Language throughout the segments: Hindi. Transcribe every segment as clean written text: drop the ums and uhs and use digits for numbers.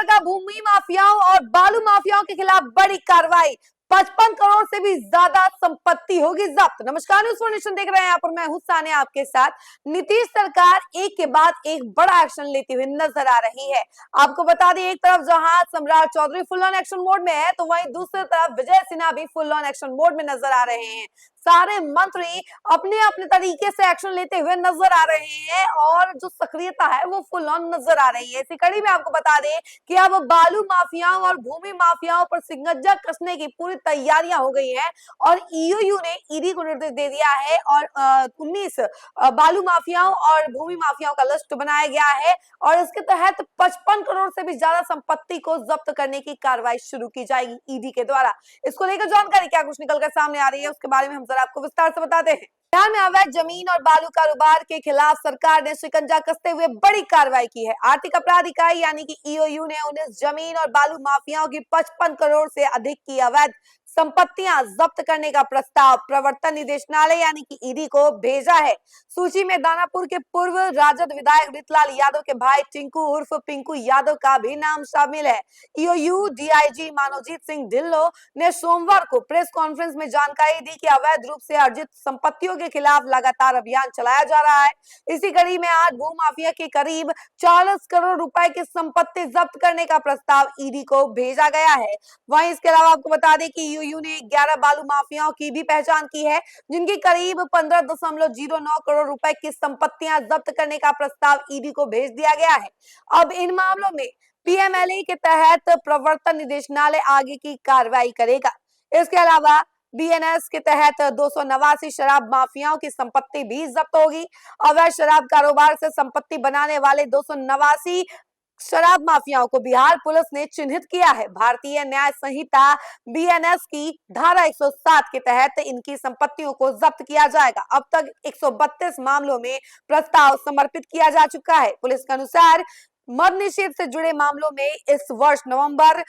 का भूमि माफियाओं और बालू माफियाओं के खिलाफ बड़ी कार्रवाई। 55 करोड़ से भी ज्यादा संपत्ति होगी जब्त। नमस्कार, न्यूज़ फॉर नेशन देख रहे हैं, यहाँ पर मैं हूं सानिया आपके साथ। नीतीश सरकार एक के बाद एक बड़ा एक्शन लेती हुई नजर आ रही है। आपको बता दें, एक तरफ जहां Samrat Choudhary full on action mode में है, तो वहीं दूसरी तरफ विजय सिन्हा भी फुल ऑन एक्शन मोड में नजर आ रहे हैं। सारे मंत्री अपने अपने तरीके से एक्शन लेते हुए नजर आ रहे हैं और जो सक्रियता है वो फुल ऑन नजर आ रही है। इसी कड़ी में आपको बता दें कि अब बालू माफियाओं और भूमि माफियाओं पर सिंगजा कसने की पूरी तैयारियां हो गई हैं और ईओयू ने ईडी को निर्देश दे दिया है और 19 बालू माफियाओं और भूमि माफियाओं का लिस्ट बनाया गया है और इसके तहत 55 करोड़ से भी ज्यादा संपत्ति को जब्त करने की कार्रवाई शुरू की जाएगी ईडी के द्वारा। इसको लेकर जानकारी क्या कुछ निकलकर सामने आ रही है, उसके बारे में हम जरा आपको विस्तार से बताते हैं। बिहार में अवैध जमीन और बालू कारोबार के खिलाफ सरकार ने शिकंजा कसते हुए बड़ी कार्रवाई की है। आर्थिक अपराध इकाई यानी कि ईओयू ने 19 जमीन और बालू माफियाओं की 55 करोड़ से अधिक की अवैध संपत्तियां जब्त करने का प्रस्ताव प्रवर्तन निदेशालय यानी कि ईडी को भेजा है। सूची में दानापुर के पूर्व राजद विधायक रितलाल यादव के भाई टिंकू उर्फ पिंकू यादव का भी नाम शामिल है। ईओयू डीआईजी मानवजीत सिंह ढिल्लों ने सोमवार को प्रेस कॉन्फ्रेंस में जानकारी दी कि अवैध रूप से अर्जित संपत्तियों के खिलाफ लगातार अभियान चलाया जा रहा है। इसी कड़ी में आज भूमाफिया के करीब 40 करोड़ रुपए की संपत्ति जब्त करने का प्रस्ताव ईडी को भेजा गया है। वहीं इसके अलावा आपको बता दें कि ईओयू ने 11 बालू माफियाओं की भी पहचान की है, जिनकी करीब 15.09 करोड़ रुपए की संपत्तियां जब्त करने का प्रस्ताव ईडी को भेज दिया गया है। अब इन मामलों में पीएमएलए के तहत प्रवर्तन निदेशालय आगे की कार्रवाई करेगा। इसके अलावा बीएनएस के तहत 289 शराब माफियाओं की संपत्ति भी जब्त होगी। अवैध शराब कारोबार से संपत्ति बनाने वाले 289 शराब माफियाओं को बिहार पुलिस ने चिन्हित किया है। भारतीय न्याय संहिता बीएनएस की धारा 107 के तहत इनकी संपत्तियों को जब्त किया जाएगा। अब तक 132 मामलों में प्रस्ताव समर्पित किया जा चुका है। पुलिस के अनुसार मद निषेध से जुड़े मामलों में इस वर्ष नवंबर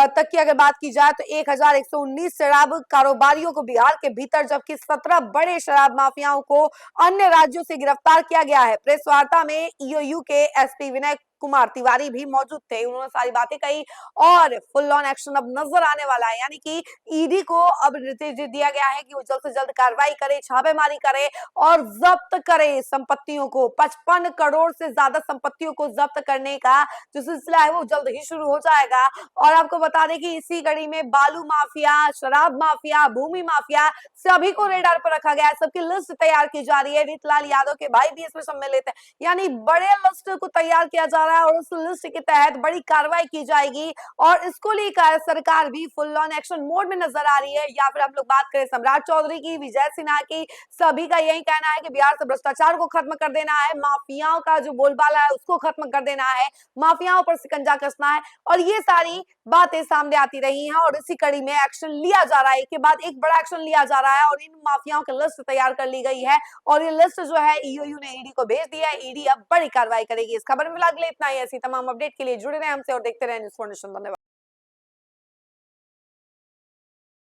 तक की अगर बात की जाए तो 1119 शराब कारोबारियों को बिहार के भीतर, जबकि 17 बड़े शराब माफियाओं को अन्य राज्यों से गिरफ्तार किया गया है। प्रेस वार्ता में ईओयू के एसपी विनय कुमार तिवारी भी मौजूद थे। उन्होंने सारी बातें कही और फुल ऑन एक्शन अब नजर आने वाला है, यानी कि ईडी को अब निर्देश दिया गया है कि वो जल्द से जल्द कार्रवाई करे, छापेमारी करे और जब्त करे संपत्तियों को। 55 करोड़ से ज्यादा संपत्तियों को जब्त करने का जो सिलसिला है वो जल्द ही शुरू हो जाएगा। और आपको बता दें कि इसी कड़ी में बालू माफिया, शराब माफिया, भूमि माफिया सभी को रेडार पर रखा गया है। सबकी लिस्ट तैयार की जा रही है। रितलाल यादव के भाई भी इसमें सम्मिलित है, यानी बड़े लिस्ट को तैयार किया जा रहा है और उस लिस्ट के तहत बड़ी कार्रवाई की जाएगी और इसको लेकर सरकार भी फुल ऑन एक्शन मोड में नजर आ रही है। या फिर हम लोग बात करें सम्राट चौधरी की, विजय सिन्हा की, सभी का यही कहना है कि बिहार से भ्रष्टाचार को खत्म कर देना है, माफियाओं का जो बोलबाला है उसको खत्म कर देना है, माफियाओं पर शिकंजा कसना है और ये सारी बातें सामने आती रही हैं और इसी कड़ी में एक्शन लिया जा रहा है। एक के बाद एक बड़ा एक्शन लिया जा रहा है और इन माफियाओं की लिस्ट तैयार कर ली गई है और ये लिस्ट जो है ईओयू ने ईडी को भेज दिया है। ईडी अब बड़ी कार्रवाई करेगी। इस खबर में फिलहाल इतना ही। ऐसी तमाम अपडेट के लिए जुड़े रहे हमसे और देखते रहे न्यूज़ फॉर नेशन। धन्यवाद।